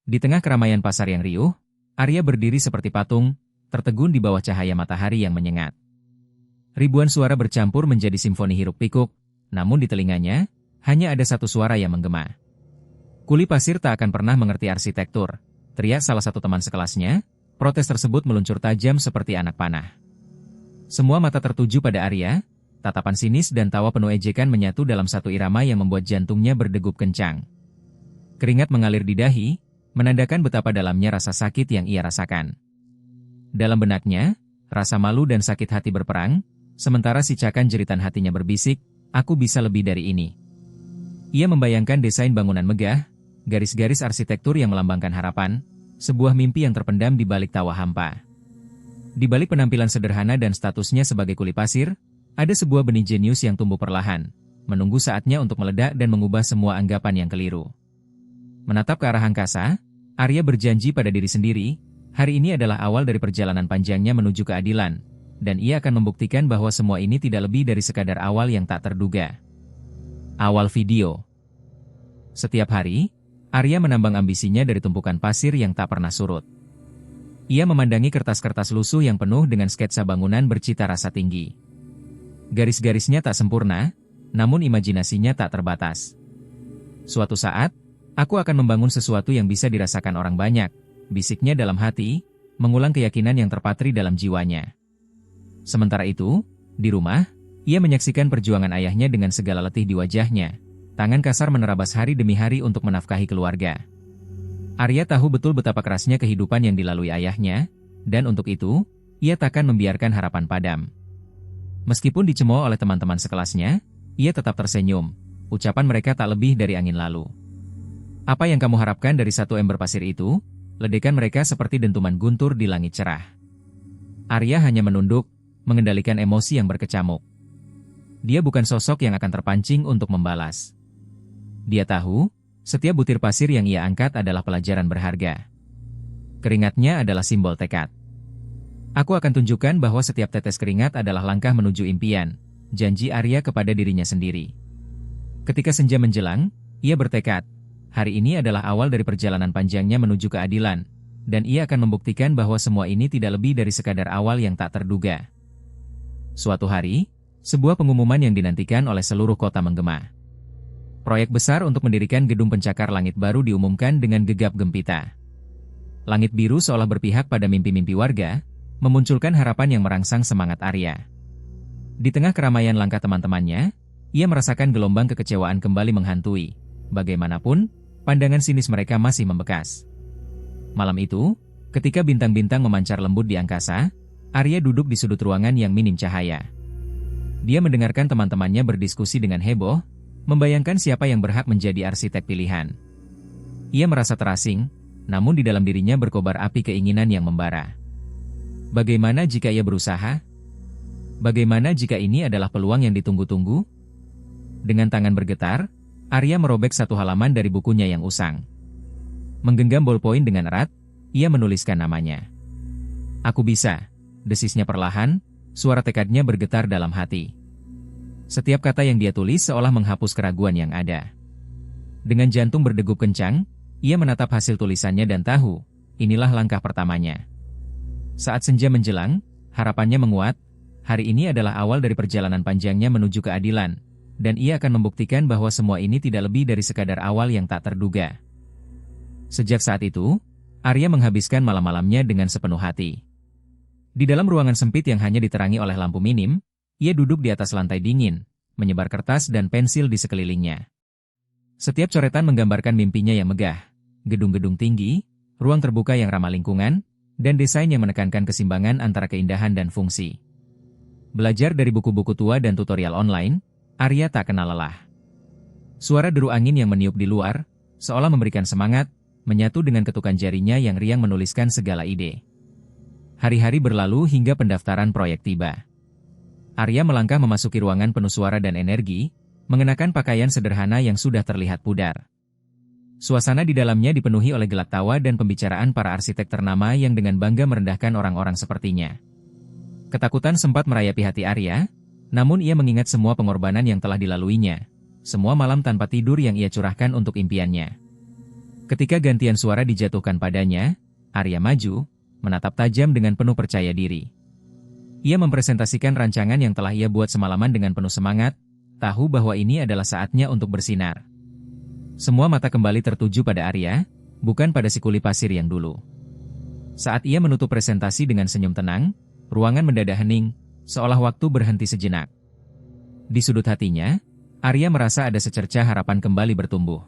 Di tengah keramaian pasar yang riuh, Arya berdiri seperti patung, tertegun di bawah cahaya matahari yang menyengat. Ribuan suara bercampur menjadi simfoni hiruk-pikuk, namun di telinganya, hanya ada satu suara yang menggema. Kuli pasir tak akan pernah mengerti arsitektur, teriak salah satu teman sekelasnya. Protes tersebut meluncur tajam seperti anak panah. Semua mata tertuju pada Arya, tatapan sinis dan tawa penuh ejekan menyatu dalam satu irama yang membuat jantungnya berdegup kencang. Keringat mengalir di dahi, menandakan betapa dalamnya rasa sakit yang ia rasakan. Dalam benaknya, rasa malu dan sakit hati berperang, sementara sicakan jeritan hatinya berbisik, "Aku bisa lebih dari ini." Ia membayangkan desain bangunan megah, garis-garis arsitektur yang melambangkan harapan, sebuah mimpi yang terpendam di balik tawa hampa. Di balik penampilan sederhana dan statusnya sebagai kuli pasir, ada sebuah benih jenius yang tumbuh perlahan, menunggu saatnya untuk meledak dan mengubah semua anggapan yang keliru. Menatap ke arah angkasa, Arya berjanji pada diri sendiri, hari ini adalah awal dari perjalanan panjangnya menuju keadilan, dan ia akan membuktikan bahwa semua ini tidak lebih dari sekadar awal yang tak terduga. Awal video. Setiap hari, Arya menambang ambisinya dari tumpukan pasir yang tak pernah surut. Ia memandangi kertas-kertas lusuh yang penuh dengan sketsa bangunan bercita rasa tinggi. Garis-garisnya tak sempurna, namun imajinasinya tak terbatas. "Suatu saat, aku akan membangun sesuatu yang bisa dirasakan orang banyak," bisiknya dalam hati, mengulang keyakinan yang terpatri dalam jiwanya. Sementara itu, di rumah, ia menyaksikan perjuangan ayahnya dengan segala letih di wajahnya. Tangan kasar menerabas hari demi hari untuk menafkahi keluarga. Arya tahu betul betapa kerasnya kehidupan yang dilalui ayahnya, dan untuk itu, ia takkan membiarkan harapan padam. Meskipun dicemooh oleh teman-teman sekelasnya, ia tetap tersenyum. Ucapan mereka tak lebih dari angin lalu. "Apa yang kamu harapkan dari satu ember pasir itu?" Ledekan mereka seperti dentuman guntur di langit cerah. Arya hanya menunduk, mengendalikan emosi yang berkecamuk. Dia bukan sosok yang akan terpancing untuk membalas. Dia tahu, setiap butir pasir yang ia angkat adalah pelajaran berharga. Keringatnya adalah simbol tekad. "Aku akan tunjukkan bahwa setiap tetes keringat adalah langkah menuju impian," janji Arya kepada dirinya sendiri. Ketika senja menjelang, ia bertekad, hari ini adalah awal dari perjalanan panjangnya menuju keadilan, dan ia akan membuktikan bahwa semua ini tidak lebih dari sekadar awal yang tak terduga. Suatu hari, sebuah pengumuman yang dinantikan oleh seluruh kota menggema. Proyek besar untuk mendirikan gedung pencakar langit baru diumumkan dengan gegap gempita. Langit biru seolah berpihak pada mimpi-mimpi warga, memunculkan harapan yang merangsang semangat Arya. Di tengah keramaian langkah teman-temannya, ia merasakan gelombang kekecewaan kembali menghantui. Bagaimanapun, pandangan sinis mereka masih membekas. Malam itu, ketika bintang-bintang memancar lembut di angkasa, Arya duduk di sudut ruangan yang minim cahaya. Dia mendengarkan teman-temannya berdiskusi dengan heboh, membayangkan siapa yang berhak menjadi arsitek pilihan. Ia merasa terasing, namun di dalam dirinya berkobar api keinginan yang membara. Bagaimana jika ia berusaha? Bagaimana jika ini adalah peluang yang ditunggu-tunggu? Dengan tangan bergetar, Arya merobek satu halaman dari bukunya yang usang. Menggenggam bolpoin dengan erat, ia menuliskan namanya. "Aku bisa," desisnya perlahan, suara tekadnya bergetar dalam hati. Setiap kata yang dia tulis seolah menghapus keraguan yang ada. Dengan jantung berdegup kencang, ia menatap hasil tulisannya dan tahu, inilah langkah pertamanya. Saat senja menjelang, harapannya menguat, hari ini adalah awal dari perjalanan panjangnya menuju keadilan, dan ia akan membuktikan bahwa semua ini tidak lebih dari sekadar awal yang tak terduga. Sejak saat itu, Arya menghabiskan malam-malamnya dengan sepenuh hati. Di dalam ruangan sempit yang hanya diterangi oleh lampu minim, ia duduk di atas lantai dingin, menyebar kertas dan pensil di sekelilingnya. Setiap coretan menggambarkan mimpinya yang megah, gedung-gedung tinggi, ruang terbuka yang ramah lingkungan, dan desain yang menekankan keseimbangan antara keindahan dan fungsi. Belajar dari buku-buku tua dan tutorial online, Arya tak kenal lelah. Suara deru angin yang meniup di luar, seolah memberikan semangat, menyatu dengan ketukan jarinya yang riang menuliskan segala ide. Hari-hari berlalu hingga pendaftaran proyek tiba. Arya melangkah memasuki ruangan penuh suara dan energi, mengenakan pakaian sederhana yang sudah terlihat pudar. Suasana di dalamnya dipenuhi oleh gelak tawa dan pembicaraan para arsitek ternama yang dengan bangga merendahkan orang-orang sepertinya. Ketakutan sempat merayapi hati Arya, namun ia mengingat semua pengorbanan yang telah dilaluinya, semua malam tanpa tidur yang ia curahkan untuk impiannya. Ketika gantian suara dijatuhkan padanya, Arya maju, menatap tajam dengan penuh percaya diri. Ia mempresentasikan rancangan yang telah ia buat semalaman dengan penuh semangat, tahu bahwa ini adalah saatnya untuk bersinar. Semua mata kembali tertuju pada Arya, bukan pada si kuli pasir yang dulu. Saat ia menutup presentasi dengan senyum tenang, ruangan mendadak hening, seolah waktu berhenti sejenak. Di sudut hatinya, Arya merasa ada secercah harapan kembali bertumbuh.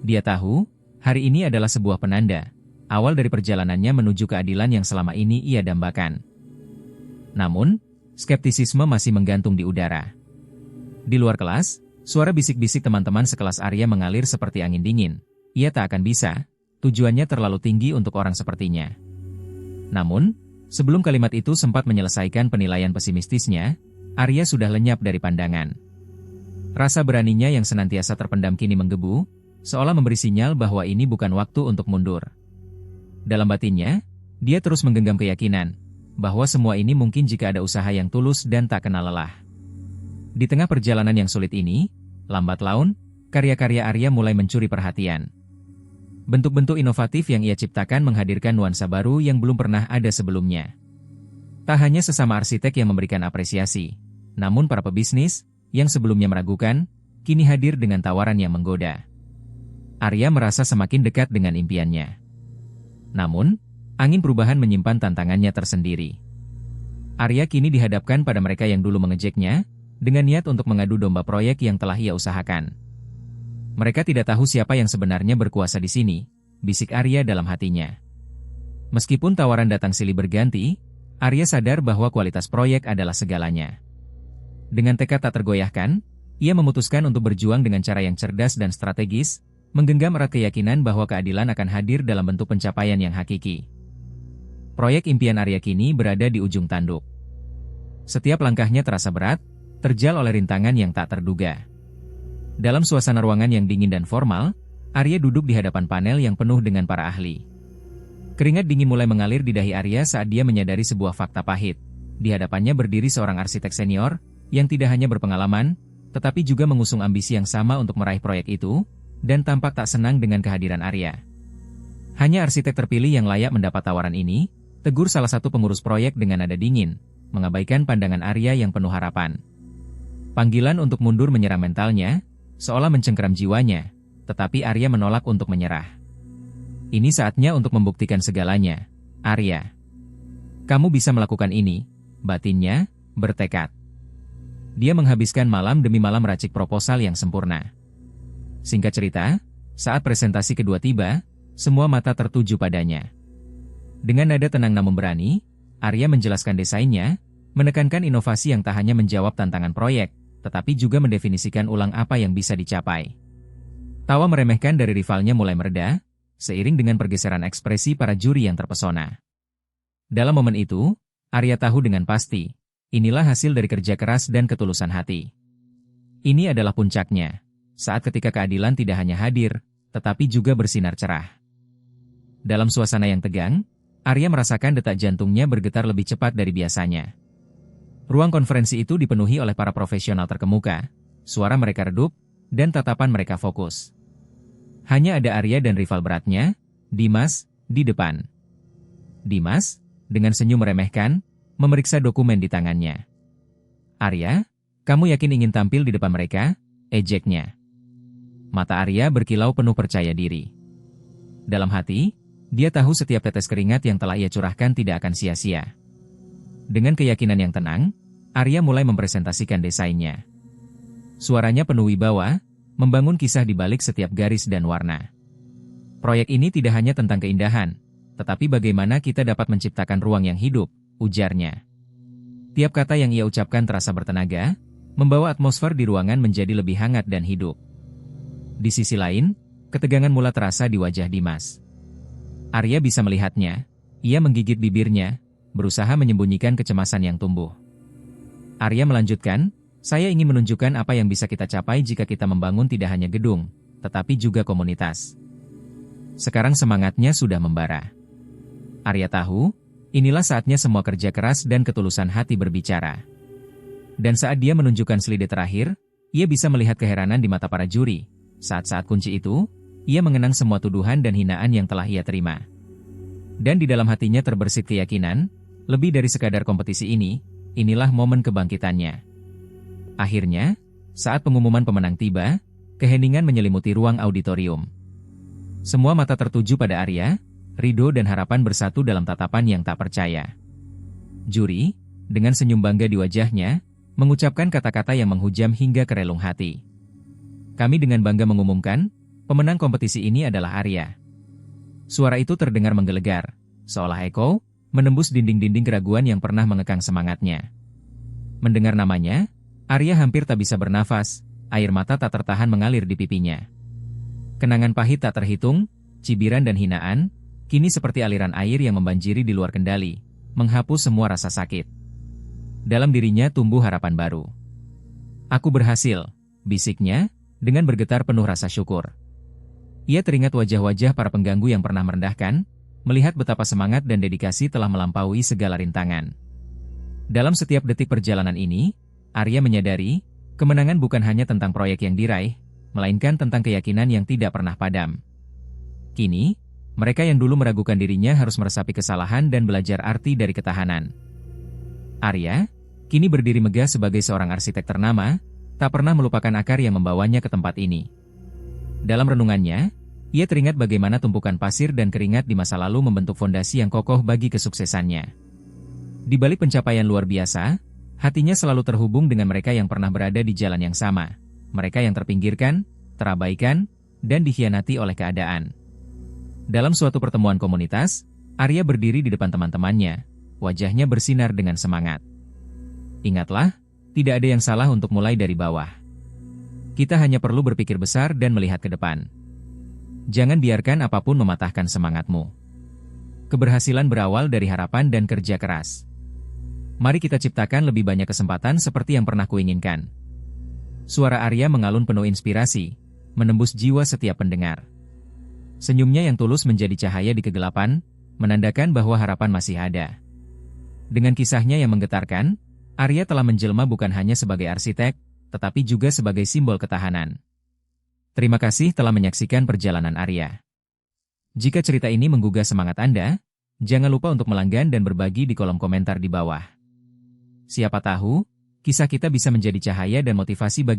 Dia tahu, hari ini adalah sebuah penanda, awal dari perjalanannya menuju keadilan yang selama ini ia dambakan. Namun, skeptisisme masih menggantung di udara. Di luar kelas, suara bisik-bisik teman-teman sekelas Arya mengalir seperti angin dingin. Ia tak akan bisa, tujuannya terlalu tinggi untuk orang sepertinya. Namun, sebelum kalimat itu sempat menyelesaikan penilaian pesimistisnya, Arya sudah lenyap dari pandangan. Rasa beraninya yang senantiasa terpendam kini menggebu, seolah memberi sinyal bahwa ini bukan waktu untuk mundur. Dalam batinnya, dia terus menggenggam keyakinan bahwa semua ini mungkin jika ada usaha yang tulus dan tak kenal lelah. Di tengah perjalanan yang sulit ini, lambat laun, karya-karya Arya mulai mencuri perhatian. Bentuk-bentuk inovatif yang ia ciptakan menghadirkan nuansa baru yang belum pernah ada sebelumnya. Tak hanya sesama arsitek yang memberikan apresiasi, namun para pebisnis, yang sebelumnya meragukan, kini hadir dengan tawaran yang menggoda. Arya merasa semakin dekat dengan impiannya. Namun, angin perubahan menyimpan tantangannya tersendiri. Arya kini dihadapkan pada mereka yang dulu mengejeknya, dengan niat untuk mengadu domba proyek yang telah ia usahakan. Mereka tidak tahu siapa yang sebenarnya berkuasa di sini, bisik Arya dalam hatinya. Meskipun tawaran datang silih berganti, Arya sadar bahwa kualitas proyek adalah segalanya. Dengan tekad tak tergoyahkan, ia memutuskan untuk berjuang dengan cara yang cerdas dan strategis, menggenggam erat keyakinan bahwa keadilan akan hadir dalam bentuk pencapaian yang hakiki. Proyek impian Arya kini berada di ujung tanduk. Setiap langkahnya terasa berat, terjal oleh rintangan yang tak terduga. Dalam suasana ruangan yang dingin dan formal, Arya duduk di hadapan panel yang penuh dengan para ahli. Keringat dingin mulai mengalir di dahi Arya saat dia menyadari sebuah fakta pahit. Di hadapannya berdiri seorang arsitek senior, yang tidak hanya berpengalaman, tetapi juga mengusung ambisi yang sama untuk meraih proyek itu, dan tampak tak senang dengan kehadiran Arya. Hanya arsitek terpilih yang layak mendapat tawaran ini, tegur salah satu pengurus proyek dengan nada dingin, mengabaikan pandangan Arya yang penuh harapan. Panggilan untuk mundur menyerang mentalnya, seolah mencengkeram jiwanya, tetapi Arya menolak untuk menyerah. Ini saatnya untuk membuktikan segalanya, Arya. Kamu bisa melakukan ini, batinnya bertekad. Dia menghabiskan malam demi malam racik proposal yang sempurna. Singkat cerita, saat presentasi kedua tiba, semua mata tertuju padanya. Dengan nada tenang namun berani, Arya menjelaskan desainnya, menekankan inovasi yang tak hanya menjawab tantangan proyek, tetapi juga mendefinisikan ulang apa yang bisa dicapai. Tawa meremehkan dari rivalnya mulai mereda, seiring dengan pergeseran ekspresi para juri yang terpesona. Dalam momen itu, Arya tahu dengan pasti, inilah hasil dari kerja keras dan ketulusan hati. Ini adalah puncaknya, saat ketika keadilan tidak hanya hadir, tetapi juga bersinar cerah. Dalam suasana yang tegang, Arya merasakan detak jantungnya bergetar lebih cepat dari biasanya. Ruang konferensi itu dipenuhi oleh para profesional terkemuka, suara mereka redup, dan tatapan mereka fokus. Hanya ada Arya dan rival beratnya, Dimas, di depan. Dimas, dengan senyum meremehkan, memeriksa dokumen di tangannya. Arya, kamu yakin ingin tampil di depan mereka? Ejeknya. Mata Arya berkilau penuh percaya diri. Dalam hati, dia tahu setiap tetes keringat yang telah ia curahkan tidak akan sia-sia. Dengan keyakinan yang tenang, Arya mulai mempresentasikan desainnya. Suaranya penuh wibawa, membangun kisah di balik setiap garis dan warna. Proyek ini tidak hanya tentang keindahan, tetapi bagaimana kita dapat menciptakan ruang yang hidup, ujarnya. Tiap kata yang ia ucapkan terasa bertenaga, membawa atmosfer di ruangan menjadi lebih hangat dan hidup. Di sisi lain, ketegangan mula terasa di wajah Dimas. Arya bisa melihatnya, ia menggigit bibirnya, berusaha menyembunyikan kecemasan yang tumbuh. Arya melanjutkan, saya ingin menunjukkan apa yang bisa kita capai jika kita membangun tidak hanya gedung, tetapi juga komunitas. Sekarang semangatnya sudah membara. Arya tahu, inilah saatnya semua kerja keras dan ketulusan hati berbicara. Dan saat dia menunjukkan slide terakhir, ia bisa melihat keheranan di mata para juri. Saat-saat kunci itu, Ia mengenang semua tuduhan dan hinaan yang telah ia terima. Dan di dalam hatinya terbersit keyakinan, lebih dari sekadar kompetisi ini, inilah momen kebangkitannya. Akhirnya, saat pengumuman pemenang tiba, keheningan menyelimuti ruang auditorium. Semua mata tertuju pada Arya, ridho dan harapan bersatu dalam tatapan yang tak percaya. Juri, dengan senyum bangga di wajahnya, mengucapkan kata-kata yang menghujam hingga ke relung hati. Kami dengan bangga mengumumkan, pemenang kompetisi ini adalah Arya. Suara itu terdengar menggelegar, seolah eko, menembus dinding-dinding keraguan yang pernah mengekang semangatnya. Mendengar namanya, Arya hampir tak bisa bernafas, air mata tak tertahan mengalir di pipinya. Kenangan pahit tak terhitung, cibiran dan hinaan, kini seperti aliran air yang membanjiri di luar kendali, menghapus semua rasa sakit. Dalam dirinya tumbuh harapan baru. Aku berhasil, bisiknya, dengan bergetar penuh rasa syukur. Ia teringat wajah-wajah para pengganggu yang pernah merendahkan, melihat betapa semangat dan dedikasi telah melampaui segala rintangan. Dalam setiap detik perjalanan ini, Arya menyadari, kemenangan bukan hanya tentang proyek yang diraih, melainkan tentang keyakinan yang tidak pernah padam. Kini, mereka yang dulu meragukan dirinya harus meresapi kesalahan dan belajar arti dari ketahanan. Arya, kini berdiri megah sebagai seorang arsitek ternama, tak pernah melupakan akar yang membawanya ke tempat ini. Dalam renungannya, ia teringat bagaimana tumpukan pasir dan keringat di masa lalu membentuk fondasi yang kokoh bagi kesuksesannya. Di balik pencapaian luar biasa, hatinya selalu terhubung dengan mereka yang pernah berada di jalan yang sama, mereka yang terpinggirkan, terabaikan, dan dikhianati oleh keadaan. Dalam suatu pertemuan komunitas, Arya berdiri di depan teman-temannya, wajahnya bersinar dengan semangat. Ingatlah, tidak ada yang salah untuk mulai dari bawah. Kita hanya perlu berpikir besar dan melihat ke depan. Jangan biarkan apapun mematahkan semangatmu. Keberhasilan berawal dari harapan dan kerja keras. Mari kita ciptakan lebih banyak kesempatan seperti yang pernah kuinginkan. Suara Arya mengalun penuh inspirasi, menembus jiwa setiap pendengar. Senyumnya yang tulus menjadi cahaya di kegelapan, menandakan bahwa harapan masih ada. Dengan kisahnya yang menggetarkan, Arya telah menjelma bukan hanya sebagai arsitek, tetapi juga sebagai simbol ketahanan. Terima kasih telah menyaksikan perjalanan Arya. Jika cerita ini menggugah semangat Anda, jangan lupa untuk melanggan dan berbagi di kolom komentar di bawah. Siapa tahu, kisah kita bisa menjadi cahaya dan motivasi bagi